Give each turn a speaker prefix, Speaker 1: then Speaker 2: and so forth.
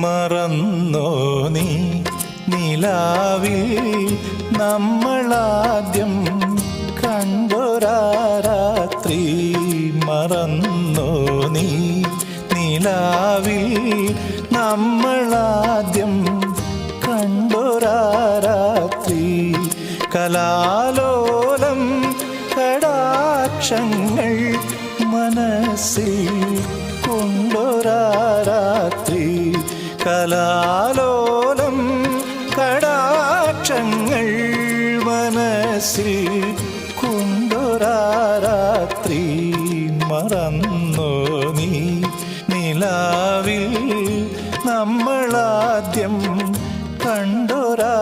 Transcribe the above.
Speaker 1: മറന്നോ നീ നിലാവിൽ നമ്മളാദ്യം കണ്ടൊരാ രാത്രി? മറന്നോ നീ നിലാവിൽ നമ്മളാദ്യം കണ്ടൊരാ രാത്രി? കലാലോലം കടാക്ഷങ്ങൾ മനസ്സിൽ കൊണ്ടൊരാ രാത്രി. കലാലോലം കടാക്ഷങ്ങൾ മനസ്സിൽ കൊണ്ടൊരാ രാത്രി. മറന്നോ നീ നിലാവിൽ നമ്മളാദ്യം കണ്ടൊരാ